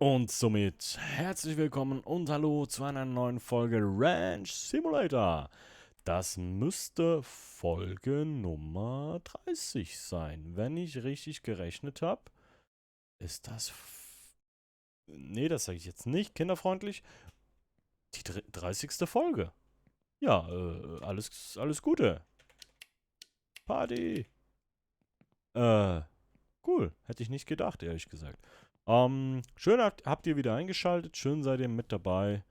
Und somit herzlich willkommen und hallo zu einer neuen Folge Ranch Simulator. Das müsste Folge Nummer 30 sein. Wenn ich richtig gerechnet habe, ist das... Nee, das sage ich jetzt nicht. Kinderfreundlich. Die 30. Folge. Ja, alles Gute. Party. Äh, cool. Hätte ich nicht gedacht, ehrlich gesagt. Schön habt ihr wieder eingeschaltet. Schön seid ihr mit dabei.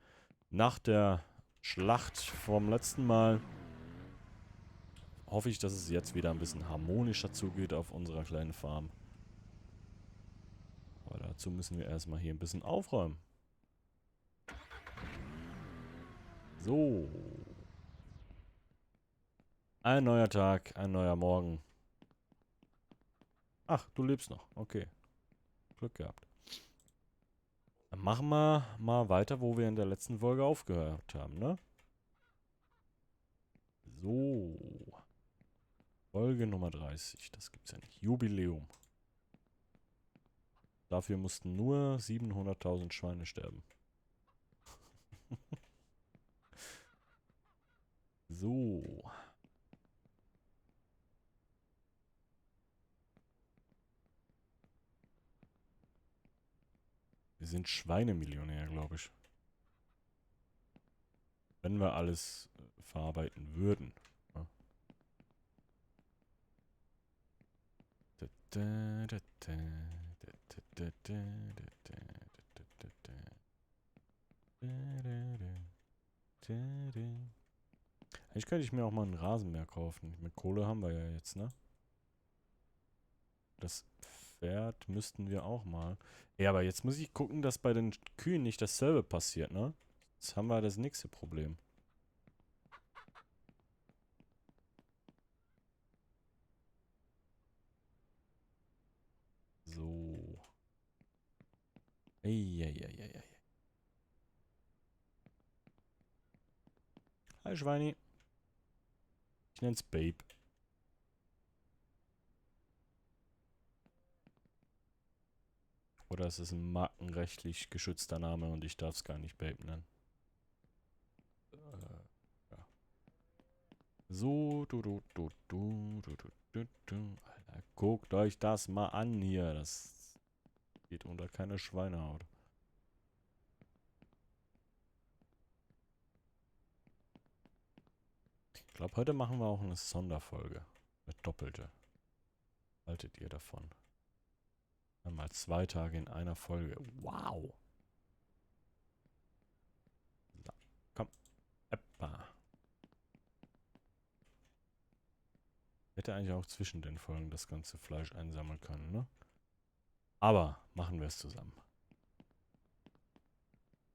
Nach der Schlacht vom letzten Mal hoffe ich, dass es jetzt wieder ein bisschen harmonischer zugeht auf unserer kleinen Farm. Aber dazu müssen wir erstmal hier ein bisschen aufräumen. So. Ein neuer Tag, ein neuer Morgen. Ach, du lebst noch. Okay. Glück gehabt. Dann machen wir mal weiter, wo wir in der letzten Folge aufgehört haben, ne? So. Folge Nummer 30. Das gibt's ja nicht. Jubiläum. Dafür mussten nur 700.000 Schweine sterben. So. Wir sind Schweinemillionär, glaube ich. Wenn wir alles verarbeiten würden. Ja. Eigentlich könnte ich mir auch mal einen Rasenmäher kaufen. Mit Kohle haben wir ja jetzt, ne? Das Pferd müssten wir auch mal. Ja, aber jetzt muss ich gucken, dass bei den Kühen nicht dasselbe passiert, ne? Jetzt haben wir das nächste Problem. So. Eieieiei. Hi Schweini. Ich nenn's Babe. Oder es ist ein markenrechtlich geschützter Name und ich darf es gar nicht Babe nennen. Ja. So, Alter, guckt euch das mal an hier. Das geht unter keine Schweinehaut. Ich glaube, heute machen wir auch eine Sonderfolge. Eine doppelte. Haltet ihr davon? Einmal 2 Tage in einer Folge. Wow. So, komm. Eppa. Hätte eigentlich auch zwischen den Folgen das ganze Fleisch einsammeln können, ne? Aber machen wir es zusammen.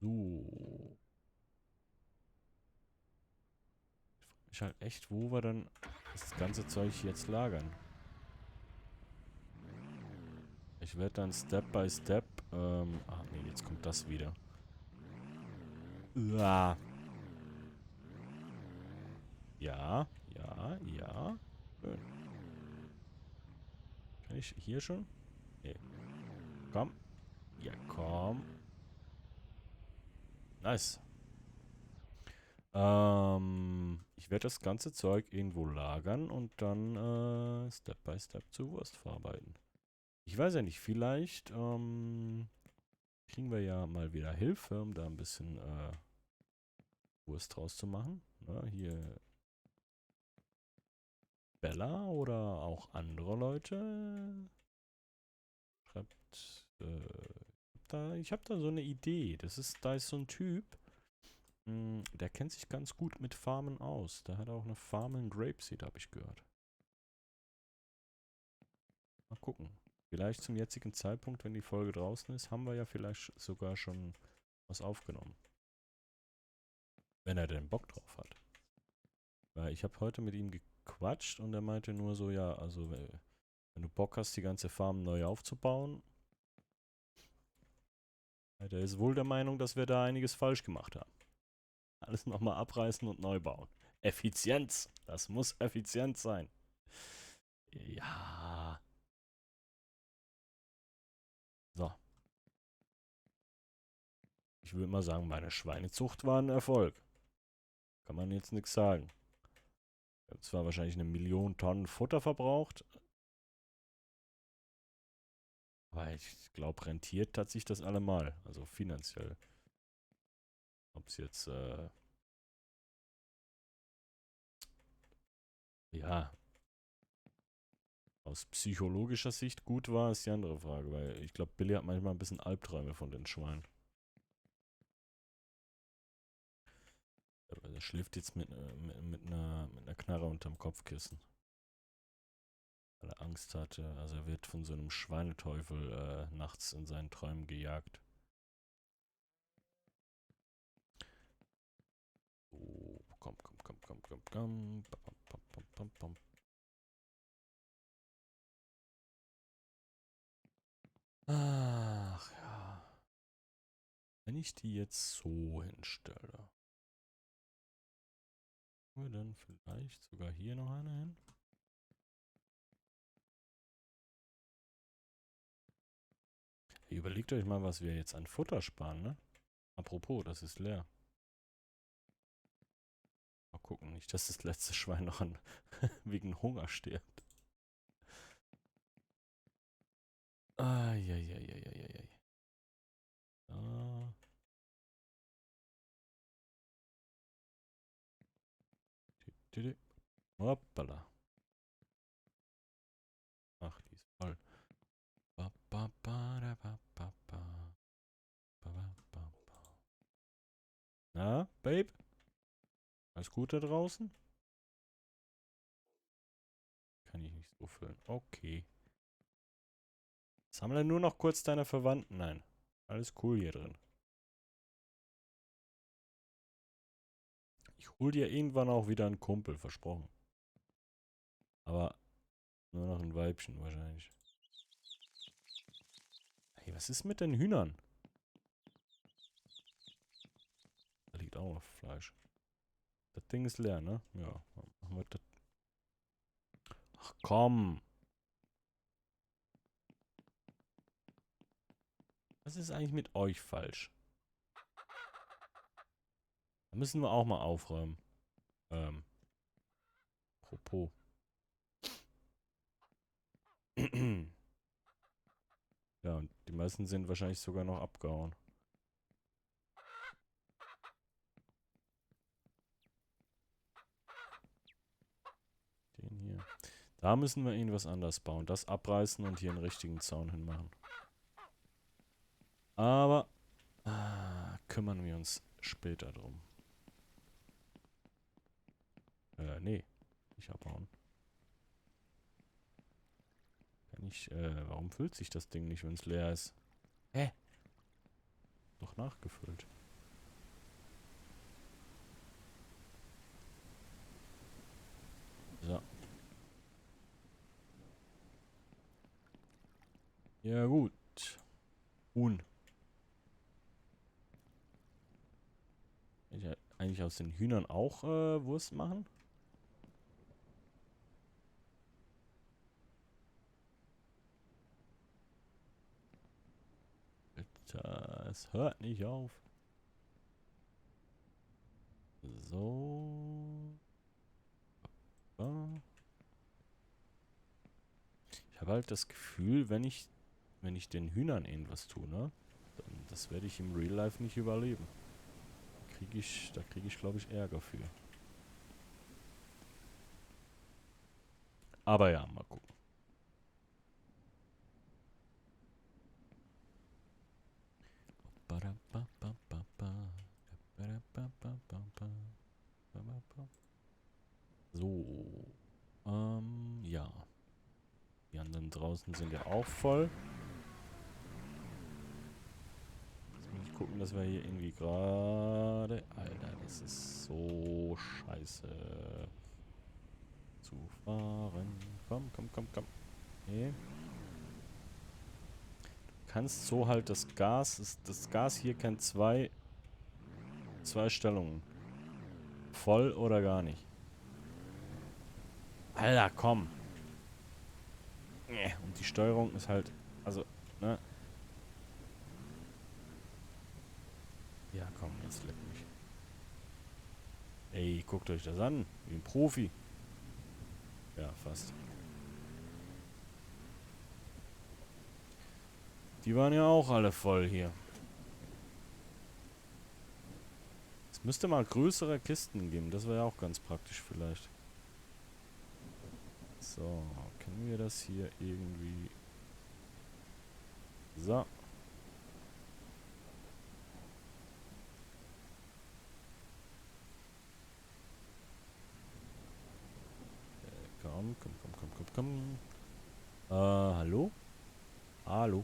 So. Ich frage mich halt echt, wo wir dann das ganze Zeug jetzt lagern. Ich werde dann Step by Step, nee, jetzt kommt das wieder. Uah. Ja, ja, ja. Schön. Kann ich hier schon? Nee. Komm. Ja, komm. Nice. Ich werde das ganze Zeug irgendwo lagern und dann Step by Step zur Wurst verarbeiten. Ich weiß ja nicht, vielleicht kriegen wir ja mal wieder Hilfe, um da ein bisschen Wurst draus zu machen. Na, hier Bella oder auch andere Leute. Schreibt, ich habe da so eine Idee. Da ist so ein Typ, der kennt sich ganz gut mit Farmen aus. Der hat auch eine Farm in Grapeseed, habe ich gehört. Mal gucken. Vielleicht zum jetzigen Zeitpunkt, wenn die Folge draußen ist, haben wir ja vielleicht sogar schon was aufgenommen. Wenn er denn Bock drauf hat. Weil ich habe heute mit ihm gequatscht und er meinte nur so, ja, also wenn du Bock hast, die ganze Farm neu aufzubauen, der ist wohl der Meinung, dass wir da einiges falsch gemacht haben. Alles nochmal abreißen und neu bauen. Effizienz. Das muss effizient sein. Ja. So. Ich würde mal sagen, meine Schweinezucht war ein Erfolg. Kann man jetzt nichts sagen. Ich habe zwar wahrscheinlich 1 Million Tonnen Futter verbraucht, aber ich glaube, rentiert hat sich das allemal. Also finanziell. Ob es jetzt, ja, aus psychologischer Sicht gut war, ist die andere Frage. Weil ich glaube, Billy hat manchmal ein bisschen Albträume von den Schweinen. Aber er schläft jetzt mit einer Knarre unterm Kopfkissen. Weil er Angst hatte. Also er wird von so einem Schweineteufel nachts in seinen Träumen gejagt. So, komm, komm, komm, komm, komm, komm. Pam, pam, pam, pam, pam. Ach ja. Wenn ich die jetzt so hinstelle, wir dann vielleicht sogar hier noch eine hin? Überlegt euch mal, was wir jetzt an Futter sparen, ne? Apropos, das ist leer. Mal gucken, nicht, dass das letzte Schwein noch an wegen Hunger stirbt. Eieieiei. Da. Hoppala. Ach, die ist voll. Ba, ba, ba, da, ba, ba, ba. Ba, ba, ba, ba. Na, Babe? Alles gut da draußen? Kann ich nicht so füllen. Okay. Sammle nur noch kurz deine Verwandten ein. Alles cool hier drin. Ich hol dir irgendwann auch wieder einen Kumpel, versprochen. Aber nur noch ein Weibchen wahrscheinlich. Hey, was ist mit den Hühnern? Da liegt auch noch Fleisch. Das Ding ist leer, ne? Ja, dann machen wir das. Ach komm. Was ist eigentlich mit euch falsch? Da müssen wir auch mal aufräumen. Apropos. Ja, und die meisten sind wahrscheinlich sogar noch abgehauen. Den hier. Da müssen wir irgendwas anders bauen. Das abreißen und hier einen richtigen Zaun hinmachen. Aber kümmern wir uns später drum. Nee. Nicht abhauen. Kann ich, warum füllt sich das Ding nicht, wenn es leer ist? Hä? Doch nachgefüllt. So. Ja, gut. Huhn. Kann ich eigentlich aus den Hühnern auch Wurst machen? Alter, es hört nicht auf. So. Ich habe halt das Gefühl, wenn ich den Hühnern irgendwas tue, ne? Dann, das werde ich im Real Life nicht überleben. Da kriege ich, glaube ich, Ärger für. Aber ja, mal gucken. So. Ja. Die anderen draußen sind ja auch voll. Jetzt muss ich gucken, dass wir hier irgendwie gerade... Alter, das ist so scheiße. Zu fahren. Komm, komm, komm, komm. Nee. Du kannst so halt das Gas hier kennt zwei Stellungen. Voll oder gar nicht. Alter, komm. Und die Steuerung ist halt, also, ne? komm, jetzt leck mich. Ey, guckt euch das an. Wie ein Profi. Ja, fast. Die waren ja auch alle voll hier. Es müsste mal größere Kisten geben. Das wäre ja auch ganz praktisch vielleicht. So, können wir das hier irgendwie... So. Komm, komm, komm, komm, komm, komm. Hallo? Hallo?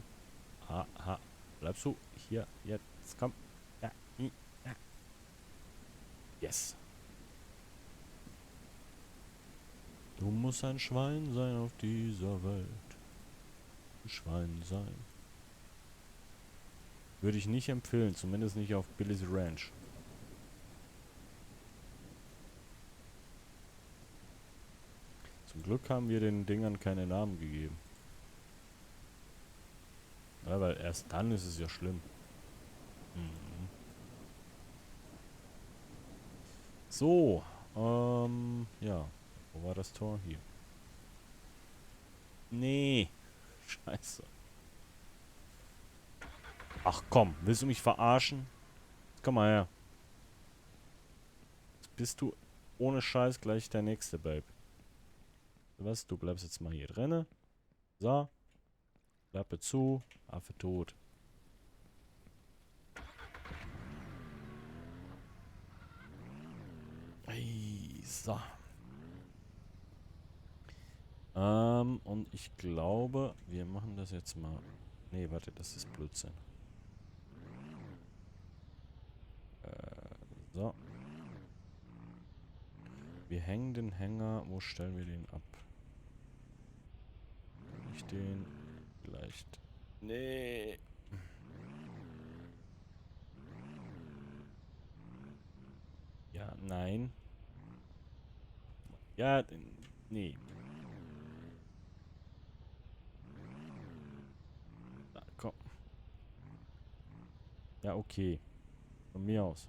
Ha. Bleibst du hier jetzt? Komm. Ja, ja. Yes. Du musst ein Schwein sein auf dieser Welt. Ein Schwein sein. Würde ich nicht empfehlen, zumindest nicht auf Billy's Ranch. Zum Glück haben wir den Dingern keine Namen gegeben. Ja, weil erst dann ist es ja schlimm. Mhm. So, ja. Wo war das Tor? Hier. Nee. Scheiße. Ach komm, willst du mich verarschen? Komm mal her. Jetzt bist du ohne Scheiß gleich der nächste, Babe. Was? Du bleibst jetzt mal hier drinne. So. Klappe zu. Affe tot. Ey, so. Und ich glaube, wir machen das jetzt mal. Nee, warte, das ist Blödsinn. So. Wir hängen den Hänger. Wo stellen wir den ab? Kann ich den vielleicht... Nee. Ja, nein. Ja, nee. Na, komm. Ja, okay. Von mir aus.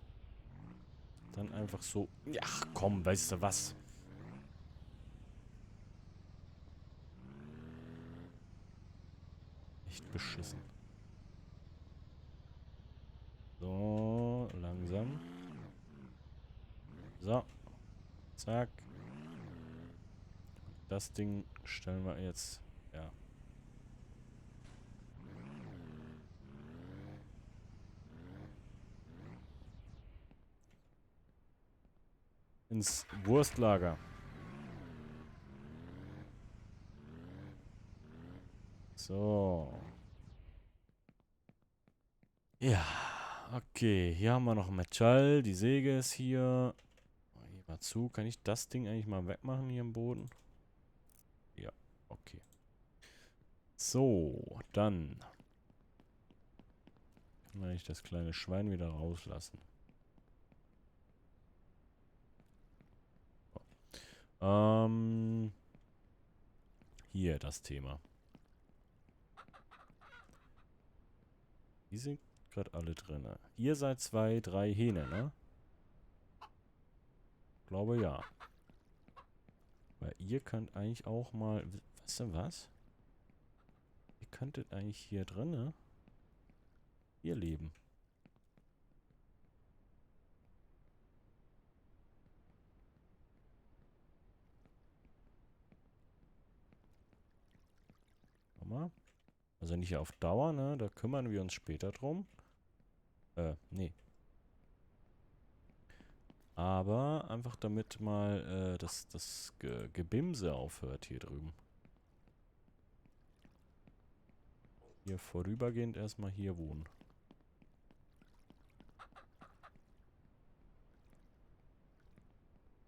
Dann einfach so. Ja, komm, weißt du was? Echt beschissen. So, langsam. So, zack. Das Ding stellen wir jetzt, ja. Ins Wurstlager. So. Ja, okay. Hier haben wir noch Metall. Die Säge ist hier. Hier mal zu. Kann ich das Ding eigentlich mal wegmachen hier im Boden? Ja, okay. So, dann kann ich das kleine Schwein wieder rauslassen. Hier das Thema. Die sind gerade alle drin. Ihr seid 2, 3 Hähne, ne? Glaube ja. Weil ihr könnt eigentlich auch mal... Weißt du was? Ihr könntet eigentlich hier drinne hier leben. Schau mal. Also nicht auf Dauer, ne? Da kümmern wir uns später drum. Nee. Aber einfach damit mal das Gebimse aufhört hier drüben. Hier vorübergehend erstmal hier wohnen.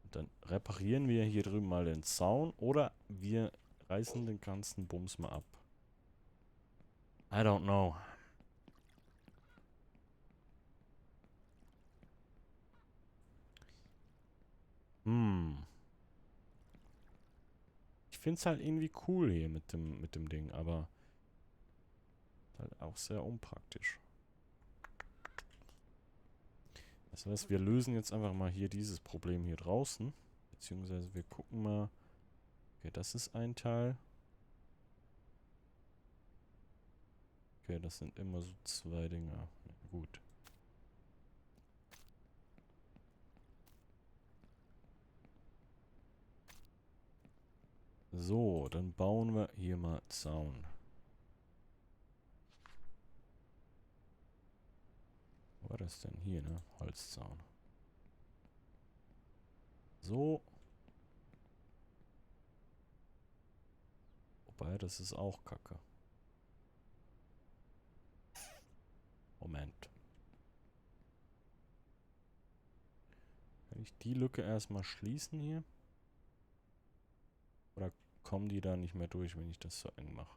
Und dann reparieren wir hier drüben mal den Zaun oder wir reißen den ganzen Bums mal ab. I don't know. Ich finde es halt irgendwie cool hier mit dem Ding, aber halt auch sehr unpraktisch. Das heißt, wir lösen jetzt einfach mal hier dieses Problem hier draußen. Beziehungsweise wir gucken mal. Okay, das ist ein Teil. Okay, das sind immer so zwei Dinger. Ja, gut. So, dann bauen wir hier mal Zaun. Wo war das denn? Hier, ne? Holzzaun. So. Wobei, das ist auch Kacke. Moment. Kann ich die Lücke erstmal schließen hier? Oder kommen die da nicht mehr durch, wenn ich das so eng mache?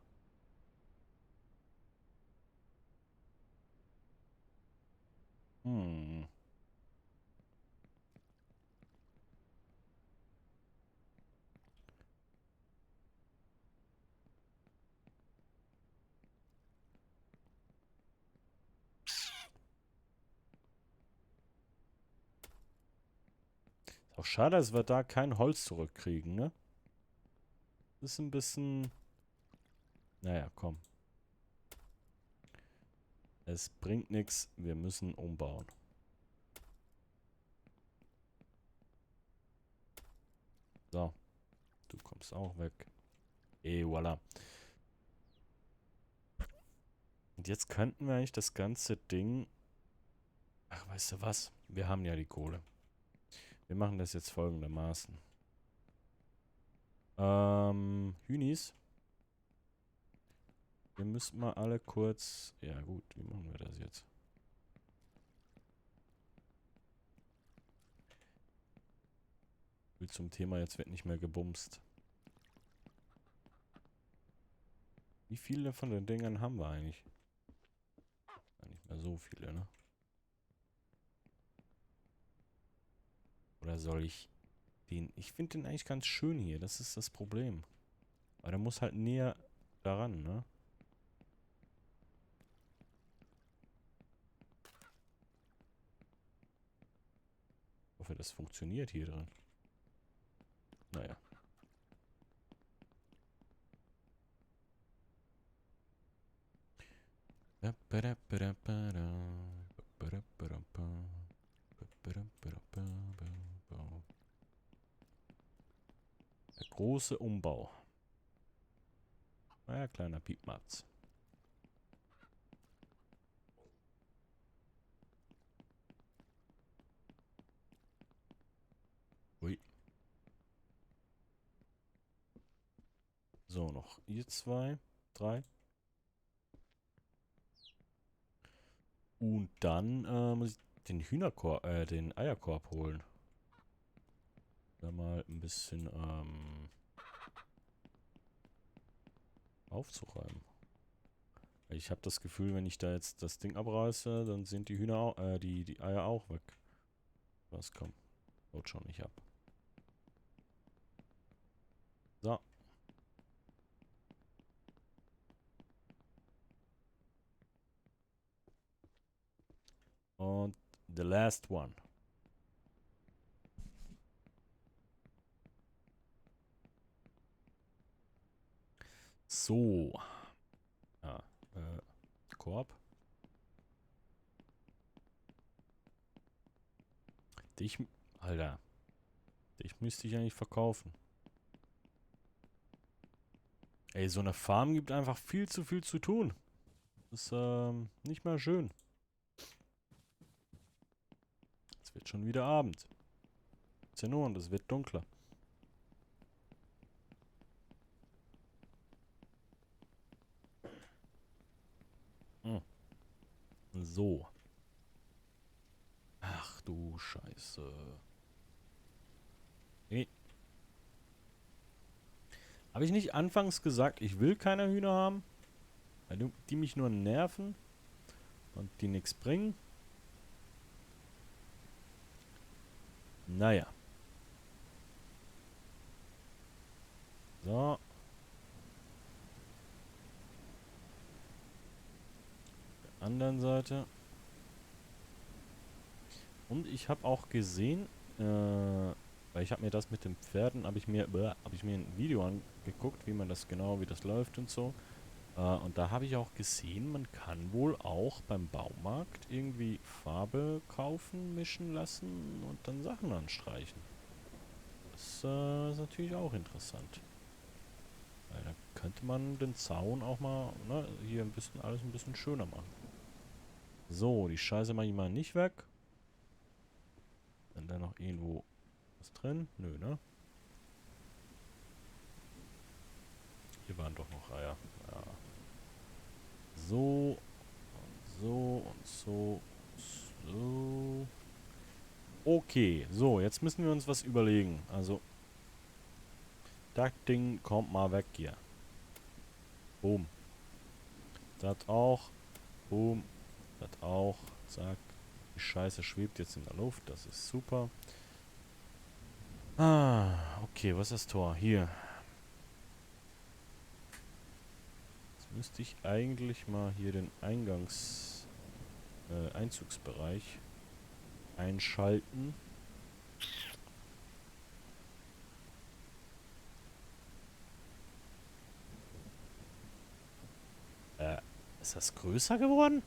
Hm. Ist auch schade, dass wir da kein Holz zurückkriegen, ne? Ist ein bisschen... Naja, komm. Es bringt nichts. Wir müssen umbauen. So. Du kommst auch weg. Voilà. Und jetzt könnten wir eigentlich das ganze Ding... Ach, weißt du was? Wir haben ja die Kohle. Wir machen das jetzt folgendermaßen. Hühnis. Wir müssen mal alle kurz... Ja gut, wie machen wir das jetzt? Zum Thema, jetzt wird nicht mehr gebumst. Wie viele von den Dingern haben wir eigentlich? Ja, nicht mehr so viele, ne? Oder soll ich den... Ich finde den eigentlich ganz schön hier. Das ist das Problem. Aber der muss halt näher daran, ne? Ich hoffe, das funktioniert hier drin. Naja. Der große Umbau. Naja, kleiner Piepmatz. Ui. So, noch ihr zwei, drei. Und dann muss ich den Hühnerkorb, den Eierkorb holen. Da mal ein bisschen aufzuräumen. Ich habe das Gefühl, wenn ich da jetzt das Ding abreiße, dann sind die Hühner auch, die Eier auch weg. Was komm, haut schon nicht ab. So. Und the last one. So. Ah, Korb. Dich, Alter. Dich müsste ich eigentlich verkaufen. Ey, so eine Farm gibt einfach viel zu tun. Ist, nicht mal schön. Es wird schon wieder Abend. 10 Uhr und es wird dunkler. Hm. So. Ach du Scheiße. Nee. Habe ich nicht anfangs gesagt, ich will keine Hühner haben? Weil die mich nur nerven und die nichts bringen? Naja. So. Anderen Seite. Und ich habe auch gesehen, weil ich habe mir das mit den Pferden, habe ich mir ein Video angeguckt, wie man das genau, wie das läuft und so. Und da habe ich auch gesehen, man kann wohl auch beim Baumarkt irgendwie Farbe kaufen, mischen lassen und dann Sachen anstreichen. Das ist natürlich auch interessant. Weil da könnte man den Zaun auch mal, ne, hier ein bisschen, alles ein bisschen schöner machen. So, die Scheiße mache ich mal nicht weg. Sind da noch irgendwo was drin? Nö, ne? Hier waren doch noch Eier. Ja. So, so und so. So. Okay, so, jetzt müssen wir uns was überlegen. Also, das Ding kommt mal weg hier. Boom. Das auch. Boom. Das auch. Zack. Die Scheiße schwebt jetzt in der Luft. Das ist super. Ah, okay, was ist das Tor? Hier. Jetzt müsste ich eigentlich mal hier den Einzugsbereich einschalten. Äh, ist das größer geworden?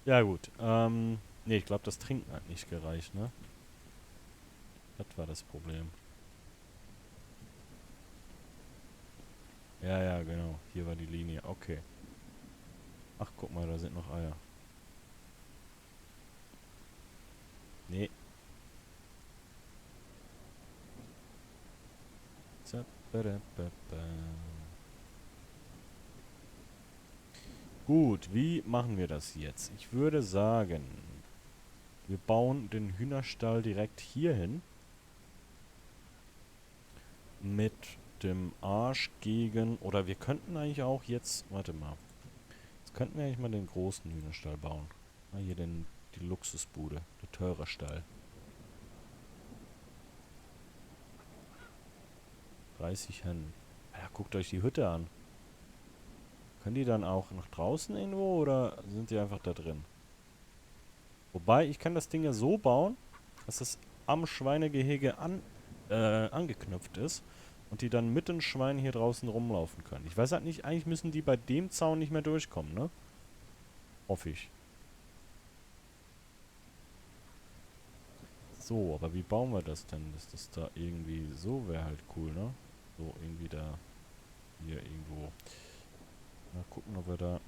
Ja gut, nee, ich glaube, das Trinken hat nicht gereicht, ne? Das war das Problem. Ja, ja, genau. Hier war die Linie. Okay. Ach, guck mal, da sind noch Eier. Nee. Zappadapapa. Gut, wie machen wir das jetzt? Ich würde sagen, wir bauen den Hühnerstall direkt hier hin. Mit dem Arsch gegen... Oder wir könnten eigentlich auch jetzt... Warte mal. Jetzt könnten wir eigentlich mal den großen Hühnerstall bauen. Ah, hier die Luxusbude. Der teure Stall. 30 Hennen. Ja, guckt euch die Hütte an. Können die dann auch nach draußen irgendwo oder sind die einfach da drin? Wobei, ich kann das Ding ja so bauen, dass es am Schweinegehege angeknüpft ist und die dann mit den Schweinen hier draußen rumlaufen können. Ich weiß halt nicht, eigentlich müssen die bei dem Zaun nicht mehr durchkommen, ne? Hoffe ich. So, aber wie bauen wir das denn? Dass das da irgendwie so wäre halt cool, ne? So, irgendwie da, hier irgendwo. Mal gucken, ob wir da...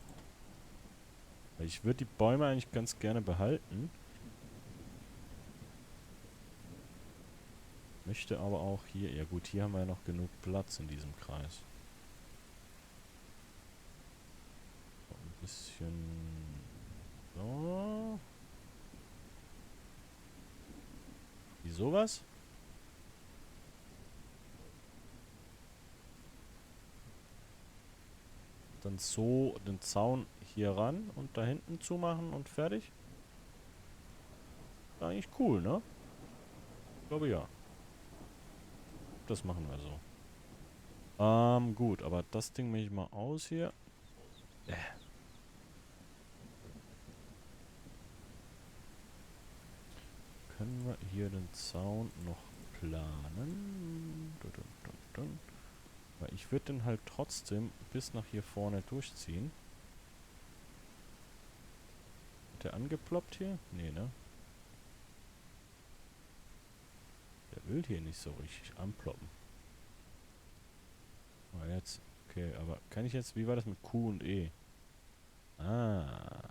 Weil ich würde die Bäume eigentlich ganz gerne behalten. Möchte aber auch hier... Ja gut, hier haben wir ja noch genug Platz in diesem Kreis. So, ein bisschen... So. Wie sowas? Dann so den Zaun hier ran und da hinten zumachen und fertig. Ist eigentlich cool, ne? Ich glaube ja. Das machen wir so. Gut, aber das Ding mache ich mal aus hier. Können wir hier den Zaun noch planen? Dun, dun, dun, dun. Weil ich würde den halt trotzdem bis nach hier vorne durchziehen. Hat der angeploppt hier? Nee, ne? Der will hier nicht so richtig anploppen. Ah, jetzt. Okay, aber kann ich jetzt... Wie war das mit Q und E? Ah.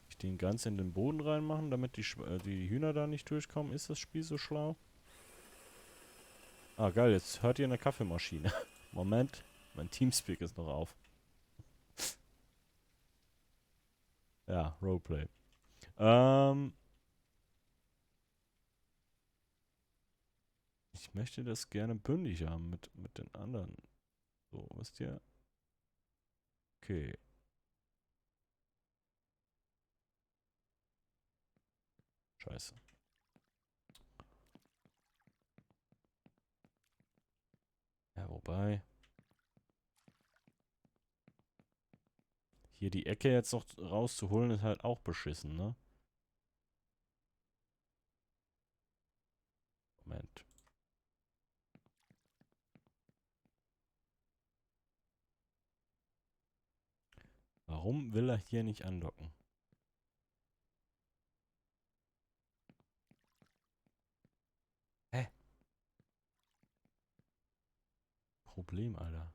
Ich den ganz in den Boden reinmachen, damit die Hühner da nicht durchkommen. Ist das Spiel so schlau? Ah, geil. Jetzt hört ihr eine Kaffeemaschine. Moment. Mein Teamspeak ist noch auf. Ja, Roleplay. Ähm, ich möchte das gerne bündig haben mit den anderen. So, wisst ihr? Okay. Scheiße. Ja, wobei. Hier die Ecke jetzt noch rauszuholen, ist halt auch beschissen, ne? Moment. Warum will er hier nicht andocken? Hä? Problem, Alter.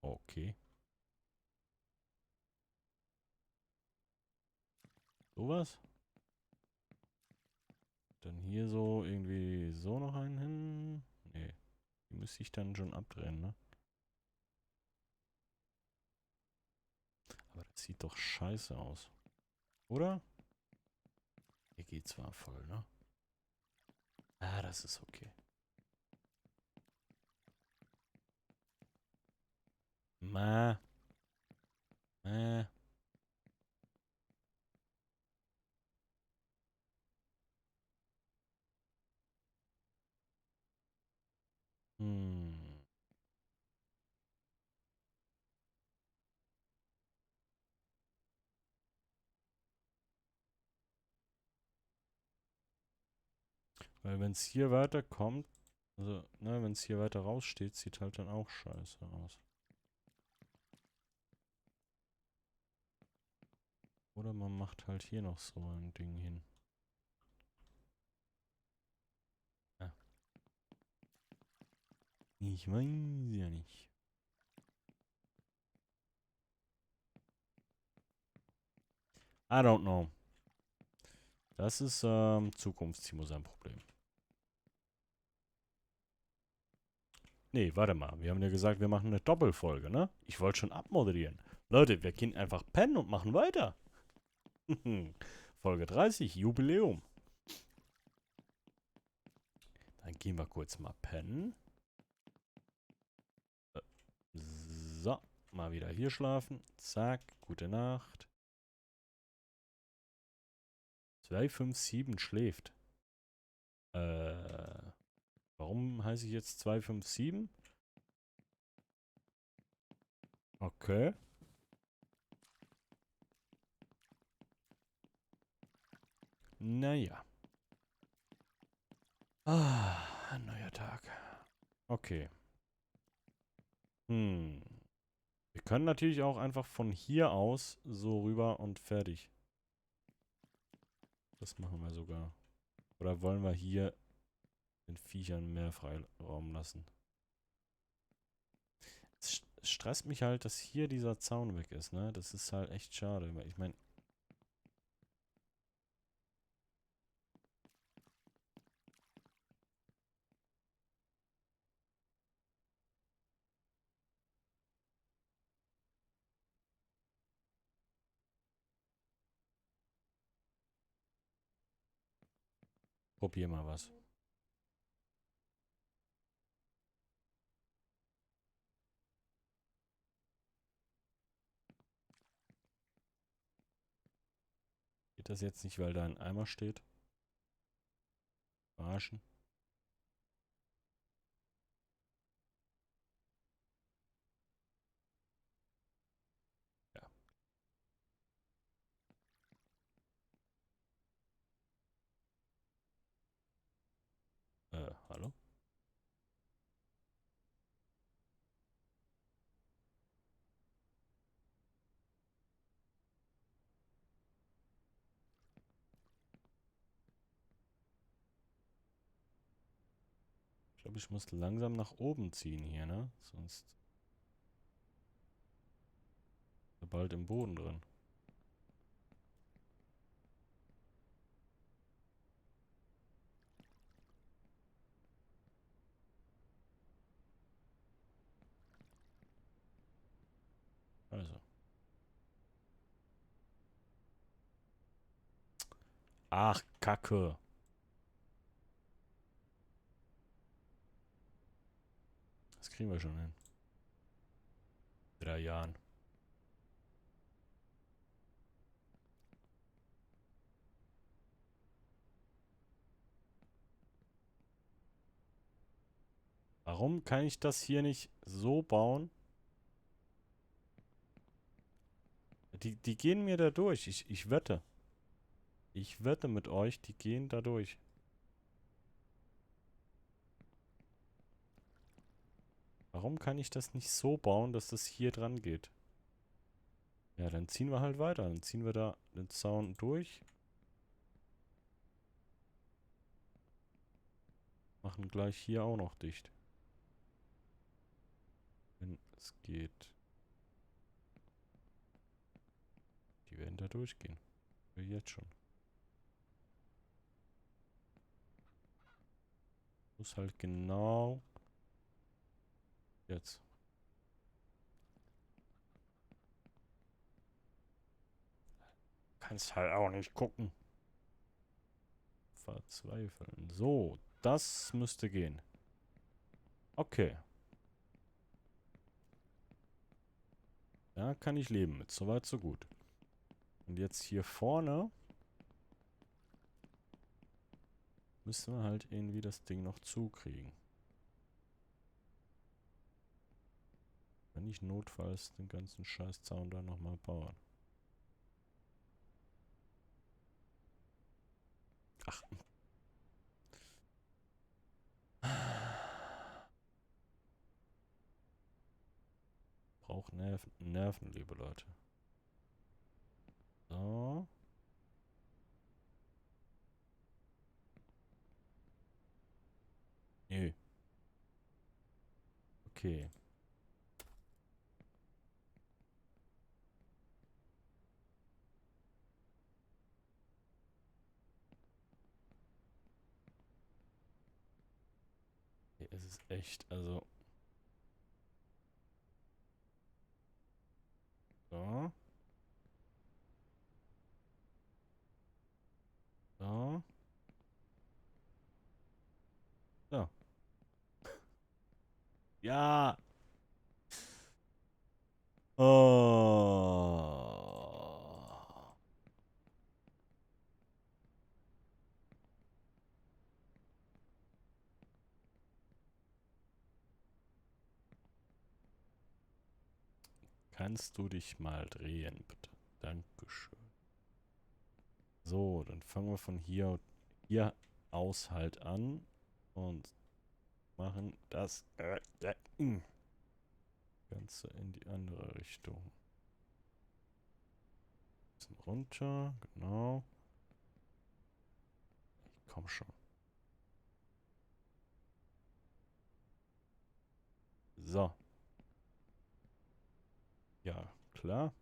Okay. Sowas? Dann hier so irgendwie so noch einen hin. Nee. Die müsste ich dann schon abdrehen, ne? Aber das sieht doch scheiße aus. Oder? Hier geht zwar voll, ne? Ah, das ist okay. Ma. Ma. Hm. Weil wenn es hier weiterkommt, also, ne, wenn es hier weiter raussteht, sieht halt dann auch scheiße aus. Oder man macht halt hier noch so ein Ding hin. Ja. Ich weiß ja nicht. I don't know. Das ist Zukunftstimo sein Problem. Nee, warte mal. Wir haben ja gesagt, wir machen eine Doppelfolge, ne? Ich wollte schon abmoderieren. Leute, wir gehen einfach pennen und machen weiter. Folge 30, Jubiläum. Dann gehen wir kurz mal pennen. So, mal wieder hier schlafen. Zack, gute Nacht. 257 schläft. Warum heiße ich jetzt 257? Okay. Naja. Ah, ein neuer Tag. Okay. Hm. Wir können natürlich auch einfach von hier aus so rüber und fertig. Das machen wir sogar. Oder wollen wir hier den Viechern mehr Freiraum lassen? Es stresst mich halt, dass hier dieser Zaun weg ist, ne? Das ist halt echt schade. Weil ich meine, probier mal was. Geht das jetzt nicht, weil da ein Eimer steht? Verarschen? Ja. Hallo? Ich glaube, ich muss langsam nach oben ziehen hier, ne? Sonst ist er bald im Boden drin. Also. Ach, Kacke. Das kriegen wir schon hin. 3 Jahren. Warum kann ich das hier nicht so bauen? Die gehen mir da durch. Ich wette. Ich wette mit euch, die gehen da durch. Warum kann ich das nicht so bauen, dass das hier dran geht? Ja, dann ziehen wir halt weiter. Dann ziehen wir da den Zaun durch. Machen gleich hier auch noch dicht. Wenn es geht. Die werden da durchgehen. Wie jetzt schon. Muss halt genau jetzt. Kannst halt auch nicht gucken. Verzweifeln. So, das müsste gehen. Okay. Da kann ich leben mit. Soweit, so gut. Und jetzt hier vorne müssen wir halt irgendwie das Ding noch zukriegen. Wenn ich notfalls den ganzen Scheißzaun da nochmal bauen. Ach. Braucht Nerven, liebe Leute. So. Nö. Okay. Hier ist es echt, also. So. So. So. Ja. Oh. Kannst du dich mal drehen, bitte? Dankeschön. So, dann fangen wir von hier aus halt an und machen das Ganze in die andere Richtung. Bisschen runter, genau. Komm schon. So. Ja, klar.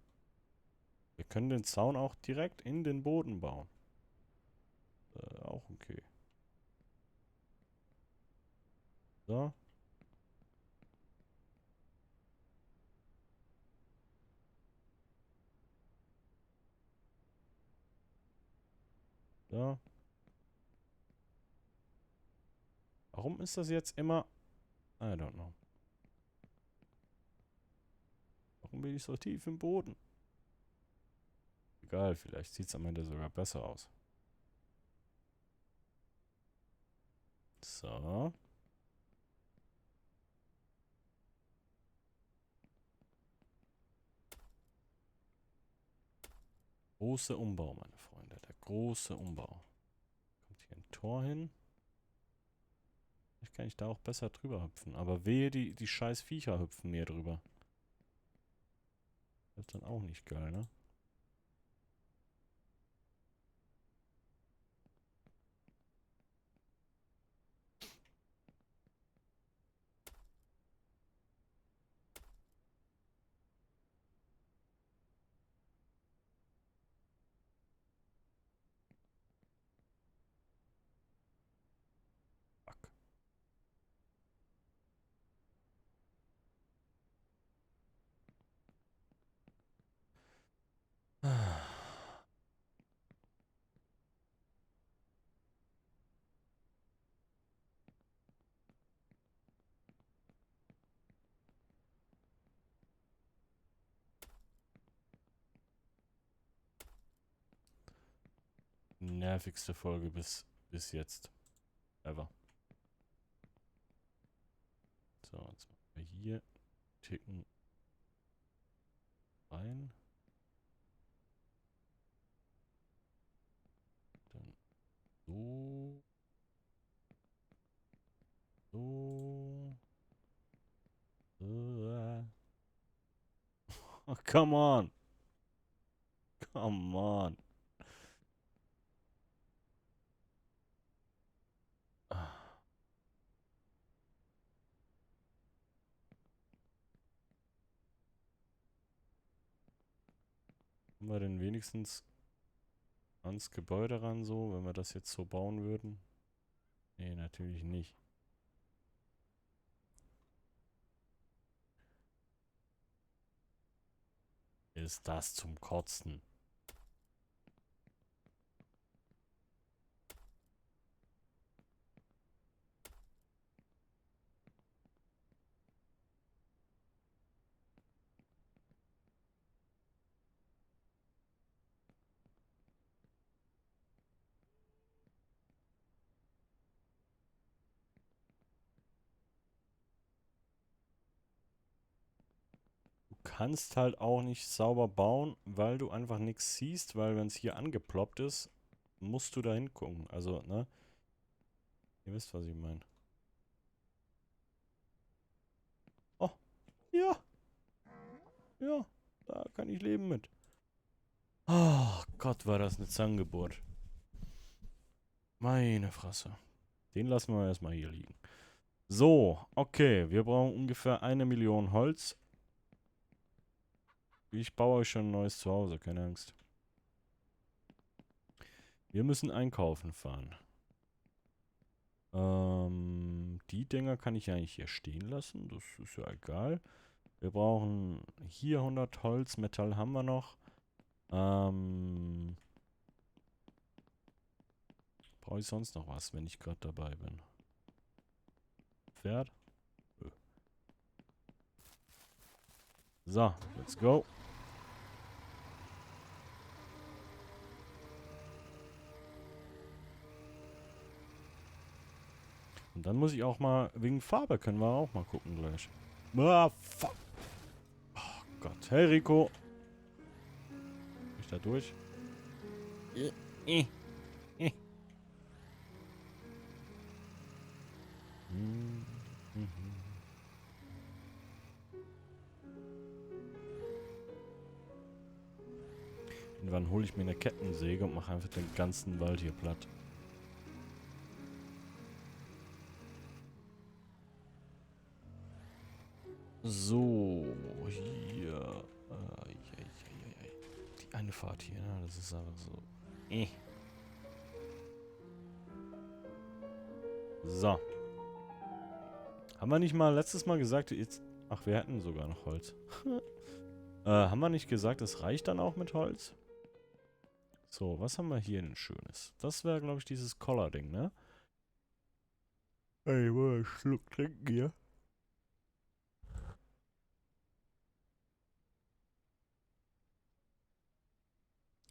Wir können den Zaun auch direkt in den Boden bauen. Auch okay. So. So. Warum ist das jetzt immer... I don't know. Warum bin ich so tief im Boden? Egal, vielleicht sieht es am Ende sogar besser aus. So. Große Umbau, meine Freunde. Der große Umbau. Kommt hier ein Tor hin. Vielleicht kann ich da auch besser drüber hüpfen. Aber wehe, die scheiß Viecher hüpfen mir drüber. Das ist dann auch nicht geil, ne? Fuck. Nervigste Folge bis jetzt. Ever. So, jetzt machen wir hier. Ticken rein. Dann so. So. Oh, come on. Come on. Ah, kommen wir denn wenigstens ans Gebäude ran, so, wenn wir das jetzt so bauen würden? Nee, natürlich nicht. Ist das zum Kotzen? Du kannst halt auch nicht sauber bauen, weil du einfach nichts siehst, weil wenn es hier angeploppt ist, musst du da hingucken. Also, ne? Ihr wisst, was ich meine. Oh, ja, ja, da kann ich leben mit. Oh Gott, war das eine Zangengeburt. Meine Fresse. Den lassen wir erstmal hier liegen. So, okay, wir brauchen ungefähr 1 Million Holz. Ich baue euch schon ein neues Zuhause, keine Angst. Wir müssen einkaufen fahren. Die Dinger kann ich eigentlich hier stehen lassen. Das ist ja egal. Wir brauchen hier 100 Holz. Metall haben wir noch. Brauche ich sonst noch was, wenn ich gerade dabei bin? Pferd? Nö. So, let's go. Und dann muss ich auch mal, wegen Farbe können wir auch mal gucken gleich. Ah, fuck. Oh Gott. Hey Rico. Bin ich da durch? Äh, äh. Mhm. Mhm. Irgendwann hole ich mir eine Kettensäge und mache einfach den ganzen Wald hier platt. So, hier. Die eine Fahrt hier, ne? Das ist einfach so. So. Haben wir nicht mal letztes Mal gesagt, jetzt. Ach, wir hätten sogar noch Holz. Haben wir nicht gesagt, es reicht dann auch mit Holz? So, was haben wir hier denn Schönes? Das wäre, glaube ich, dieses Collar-Ding, ne? Ey, mal einen Schluck trinken hier.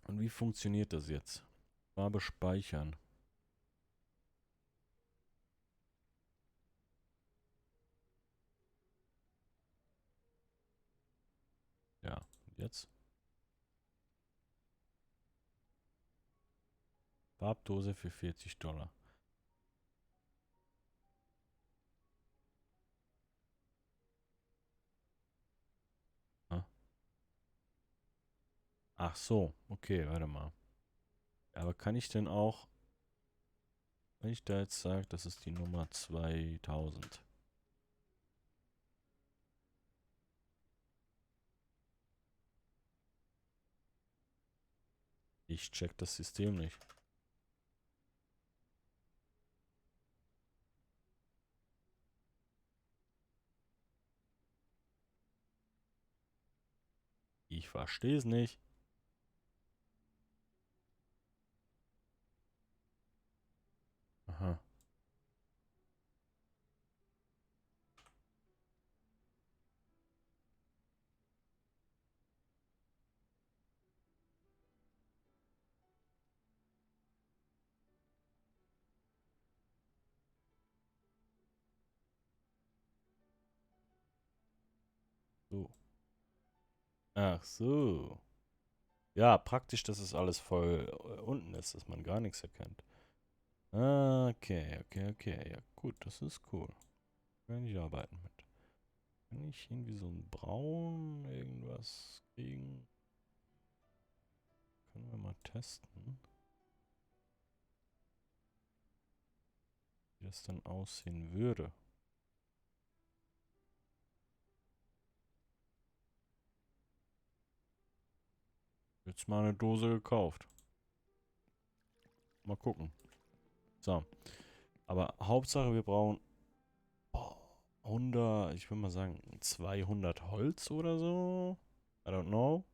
Und wie funktioniert das jetzt? Farbe speichern. Ja, und jetzt? Farbdose für $40. Ah. Ach so, okay, warte mal. Aber kann ich denn auch, wenn ich da jetzt sage, das ist die Nummer 2000. Ich check das System nicht. Ich verstehe es nicht. Aha. Ach so. Ja, praktisch, dass es alles voll unten ist, dass man gar nichts erkennt. Okay, okay, okay. Ja, gut, das ist cool. Kann ich arbeiten mit. Kann ich irgendwie so ein Braun irgendwas kriegen? Können wir mal testen, wie das dann aussehen würde. Jetzt mal eine Dose gekauft. Mal gucken. So. Aber Hauptsache, wir brauchen 100, ich würde mal sagen 200 Holz oder so. I don't know.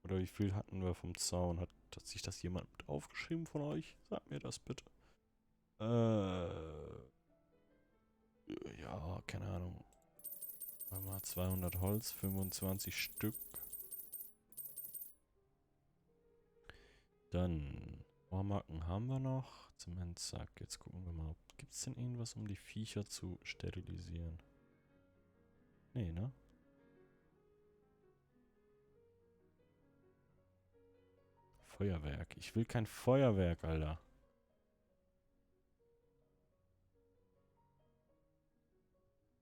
Oder wie viel hatten wir vom Zaun? Hat sich das jemand mit aufgeschrieben von euch? Sagt mir das bitte. Ja, keine Ahnung. Mal 200 Holz, 25 Stück. Dann Ohrmarken haben wir noch. Zementsack. Jetzt gucken wir mal. Gibt es denn irgendwas, um die Viecher zu sterilisieren? Nee, ne? Feuerwerk. Ich will kein Feuerwerk, Alter.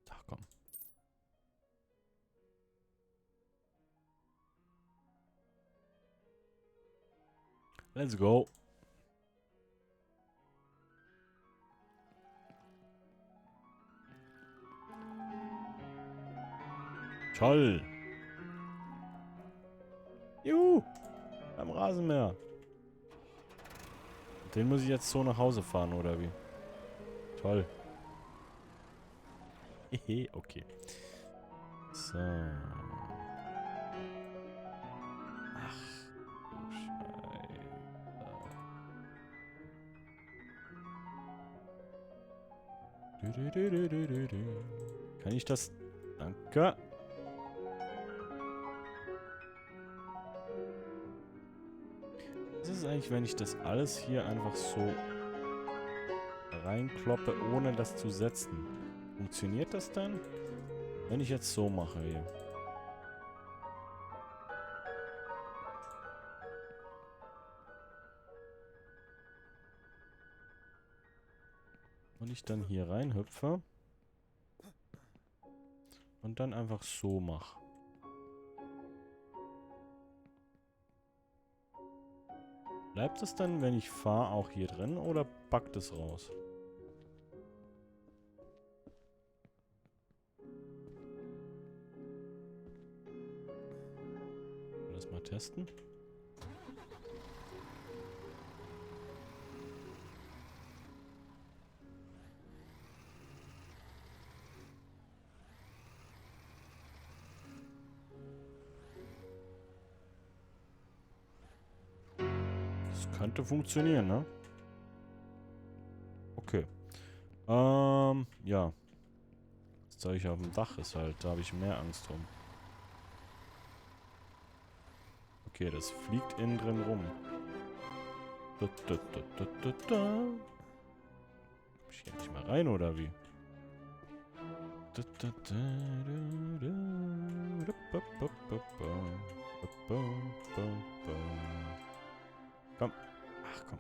Ach komm. Let's go. Toll. Juhu. Beim Rasenmäher. Den muss ich jetzt so nach Hause fahren, oder wie? Toll. Hehe, okay. So. Ach, du Scheiße. Kann ich das? Danke. Was ist eigentlich, wenn ich das alles hier einfach so reinkloppe, ohne das zu setzen? Funktioniert das dann? Wenn ich jetzt so mache hier. Und ich dann hier reinhüpfe. Und dann einfach so mache. Bleibt es dann, wenn ich fahre, auch hier drin oder packt es raus? Das mal testen. Das könnte funktionieren, ne? Okay. Ja. Das Zeug ich auf dem Dach ist halt, da habe ich mehr Angst drum. Okay, das fliegt innen drin rum. Komm ich hier nicht mal rein, oder wie? Komm. Ach, komm.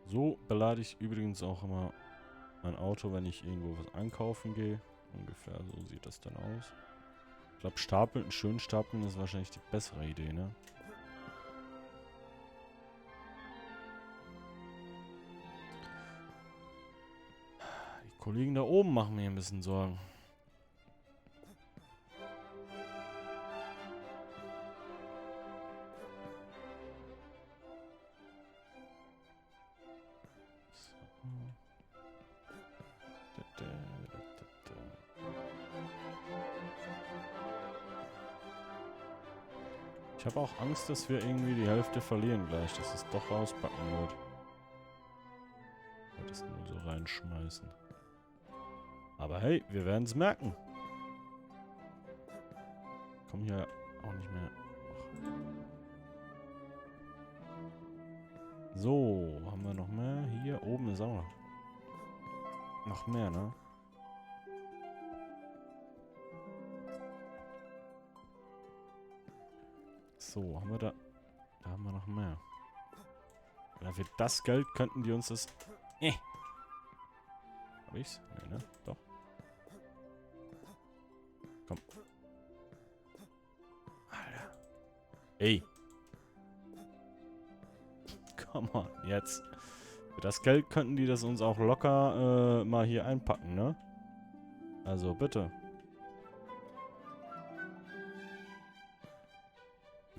So belade ich übrigens auch immer mein Auto, wenn ich irgendwo was einkaufen gehe. Ungefähr so sieht das dann aus. Ich glaube, stapeln, schön stapeln ist wahrscheinlich die bessere Idee, ne? Die Kollegen da oben machen mir ein bisschen Sorgen. Ich habe auch Angst, dass wir irgendwie die Hälfte verlieren gleich, dass es doch rauspacken wird. Ich werde das nur so reinschmeißen. Aber hey, wir werden es merken. Komm hier auch nicht mehr. So, haben wir noch mehr? Hier oben ist auch noch mehr, ne? So, haben wir da... Da haben wir noch mehr. Ja, für das Geld könnten die uns das... Hab ich's? Nee, ne? Doch. Komm. Alter. Ey. Come on, jetzt. Für das Geld könnten die das uns auch locker mal hier einpacken, ne? Also bitte.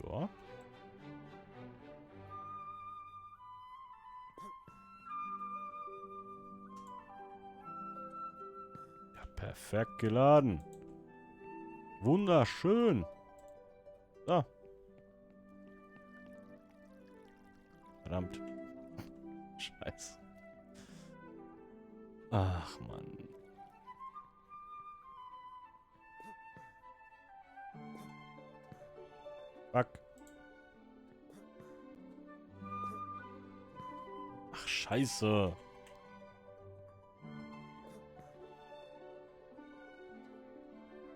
Ja. Ja, perfekt geladen. Wunderschön. So. Verdammt. Scheiße. Ach, Mann. Fuck. Ach, scheiße.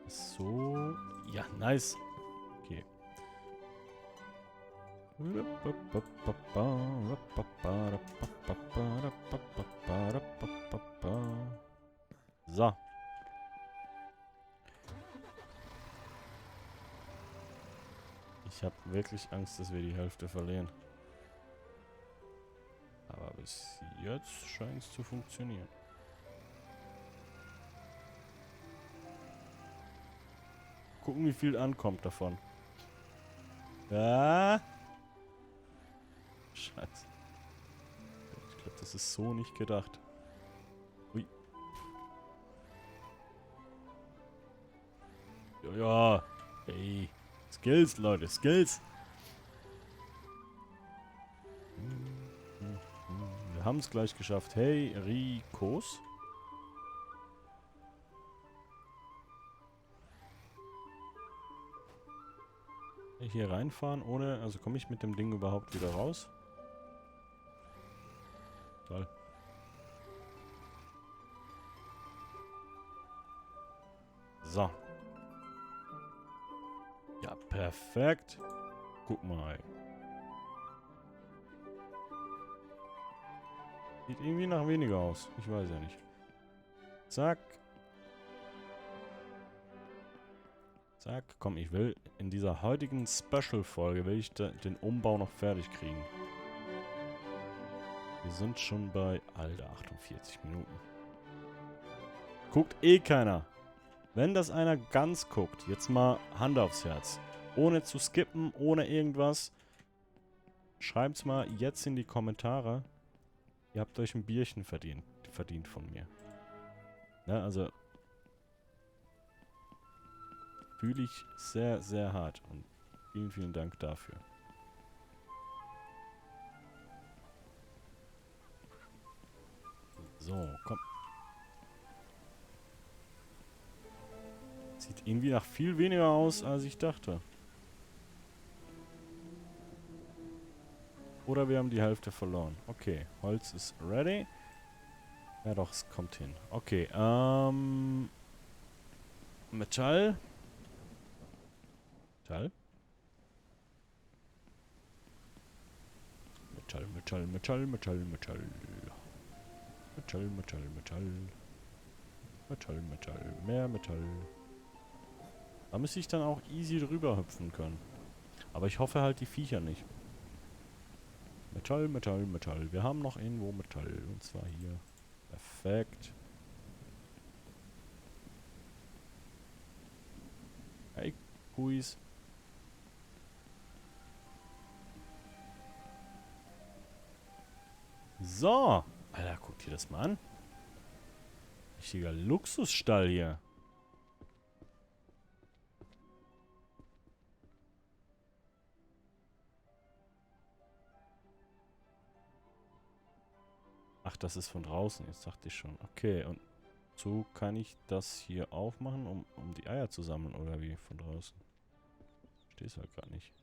So. Ja, nice. Okay. So. Ich habe wirklich Angst, dass wir die Hälfte verlieren. Aber bis jetzt scheint es zu funktionieren. Gucken, wie viel ankommt davon. Ja. Scheiße. Ich glaube, das ist so nicht gedacht. Ui. Ja, ja. Ey. Skills, Leute. Skills. Wir haben es gleich geschafft. Hey, Rikos. Hier reinfahren ohne... Also komme ich mit dem Ding überhaupt wieder raus? Toll. So. Ja, perfekt. Guck mal. Sieht irgendwie nach weniger aus. Ich weiß ja nicht. Zack. Zack. Komm, ich will in dieser heutigen Special-Folge will ich den Umbau noch fertig kriegen. Wir sind schon bei, Alter, 48 Minuten. Guckt eh keiner. Wenn das einer ganz guckt, jetzt mal Hand aufs Herz. Ohne zu skippen, ohne irgendwas. Schreibt's mal jetzt in die Kommentare. Ihr habt euch ein Bierchen verdient von mir. Ne, also fühle ich sehr, sehr hart. Und vielen, vielen Dank dafür. So, komm. Sieht irgendwie nach viel weniger aus, als ich dachte. Oder wir haben die Hälfte verloren. Okay, Holz ist ready. Ja doch, es kommt hin. Okay, Metall. Metall. Metall, Metall, Metall, Metall, Metall. Metall, Metall, Metall. Metall, Metall, mehr Metall. Da müsste ich dann auch easy drüber hüpfen können. Aber ich hoffe halt die Viecher nicht. Metall, Metall, Metall. Wir haben noch irgendwo Metall. Und zwar hier. Perfekt. Hey, Kuis. So. Alter, guckt dir das mal an. Richtiger Luxusstall hier. Ach, das ist von draußen. Jetzt dachte ich schon. Okay, und so kann ich das hier aufmachen, um die Eier zu sammeln, oder wie? Von draußen. Versteh's halt gar nicht.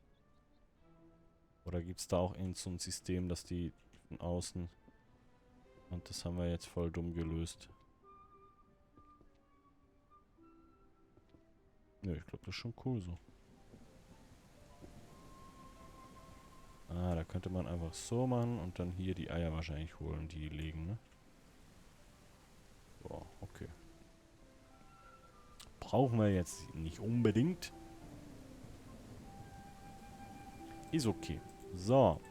Oder gibt es da auch irgend so ein System, dass die von außen... Und das haben wir jetzt voll dumm gelöst. Nö, ich glaube, das ist schon cool so. Ah, da könnte man einfach so machen und dann hier die Eier wahrscheinlich holen, die liegen, ne? Boah, okay. Brauchen wir jetzt nicht unbedingt. Ist okay. So.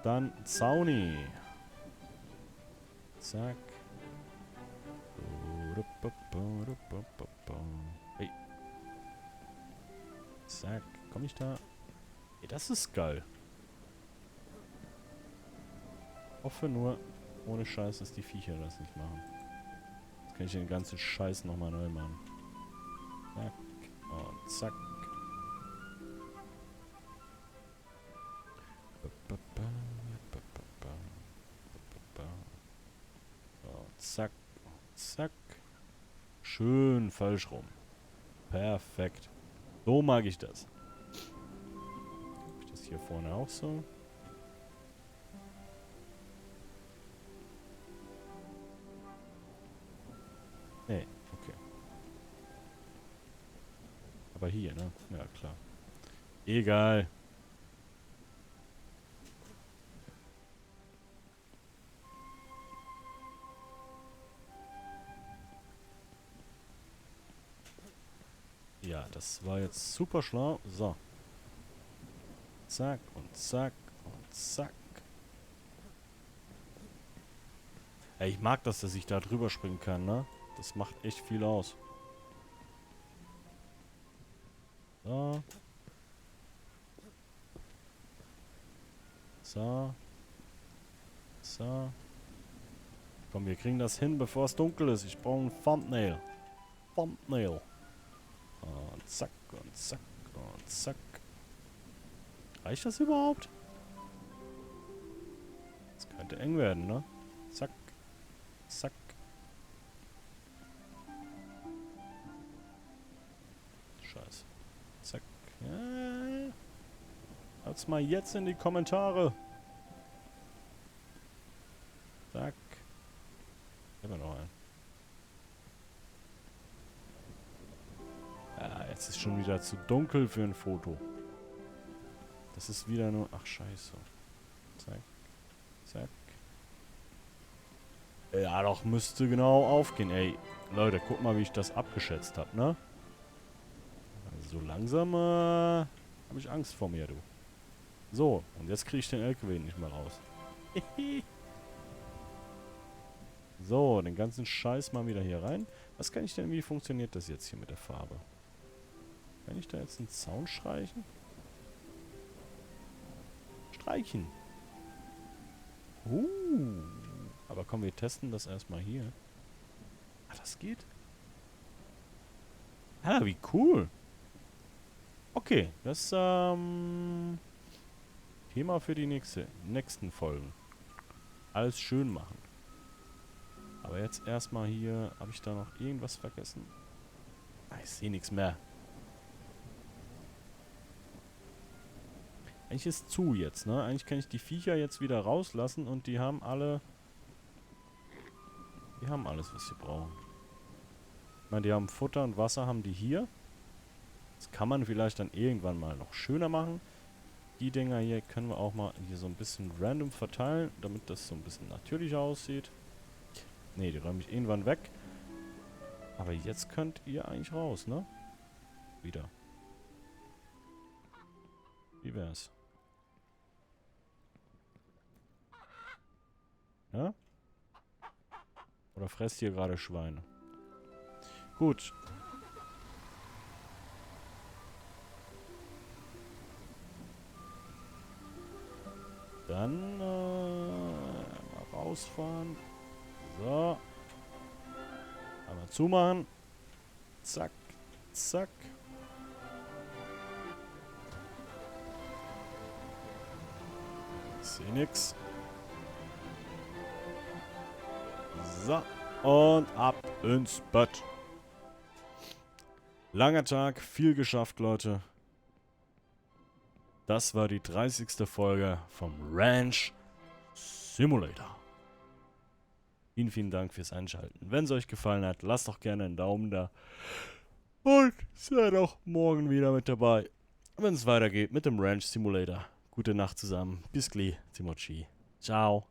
Dann Zauni. Zack. Hey. Zack. Komm ich da? Hey, das ist geil. Hoffe nur, ohne Scheiß, dass die Viecher das nicht machen. Jetzt kann ich den ganzen Scheiß nochmal neu machen. Zack. Und zack. Zack. Zack. Schön falsch rum. Perfekt. So mag ich das. Habe ich das hier vorne auch so? Nee, okay. Aber hier, ne? Ja, klar. Egal. Ja, das war jetzt super schlau. So. Zack und zack und zack. Ey, ich mag das, dass ich da drüber springen kann, ne? Das macht echt viel aus. So. So. So. Komm, wir kriegen das hin, bevor es dunkel ist. Ich brauche ein Thumbnail. Thumbnail. Und zack und zack und zack. Reicht das überhaupt? Das könnte eng werden, ne? Zack. Zack. Scheiße. Zack. Ja. Schreibt's mal jetzt in die Kommentare. Zack. Immer noch ein. Ja, jetzt ist schon wieder zu dunkel für ein Foto. Das ist wieder nur... Ach, scheiße. Zack. Zack. Ja, doch, müsste genau aufgehen. Ey, Leute, guck mal, wie ich das abgeschätzt habe, ne? So langsam, habe ich Angst vor mir, du. So, und jetzt kriege ich den LKW nicht mehr raus. So, den ganzen Scheiß mal wieder hier rein. Was kann ich denn, wie funktioniert das jetzt hier mit der Farbe? Kann ich da jetzt einen Zaun streichen? Streichen. Aber komm, wir testen das erstmal hier. Ah, das geht? Ah, wie cool. Okay, das Thema für die nächsten Folgen. Alles schön machen. Aber jetzt erstmal hier, habe ich da noch irgendwas vergessen? Ah, ich sehe nichts mehr. Eigentlich ist zu jetzt, ne? Eigentlich kann ich die Viecher jetzt wieder rauslassen und die haben alle... Die haben alles, was sie brauchen. Ich meine, die haben Futter und Wasser, haben die hier. Das kann man vielleicht dann irgendwann mal noch schöner machen. Die Dinger hier können wir auch mal hier so ein bisschen random verteilen, damit das so ein bisschen natürlicher aussieht. Ne, die räume ich irgendwann weg. Aber jetzt könnt ihr eigentlich raus, ne? Wieder. Wie wär's? Ja? Oder fresst ihr gerade Schweine? Gut. Dann mal rausfahren. So. Einmal zumachen. Zack. Zack. Ich sehe nix. So, und ab ins Bett. Langer Tag, viel geschafft, Leute. Das war die 30. Folge vom Ranch Simulator. Vielen, vielen Dank fürs Einschalten. Wenn es euch gefallen hat, lasst doch gerne einen Daumen da. Und seid auch morgen wieder mit dabei, wenn es weitergeht mit dem Ranch Simulator. Gute Nacht zusammen. Bis gleich, Timochi. Ciao.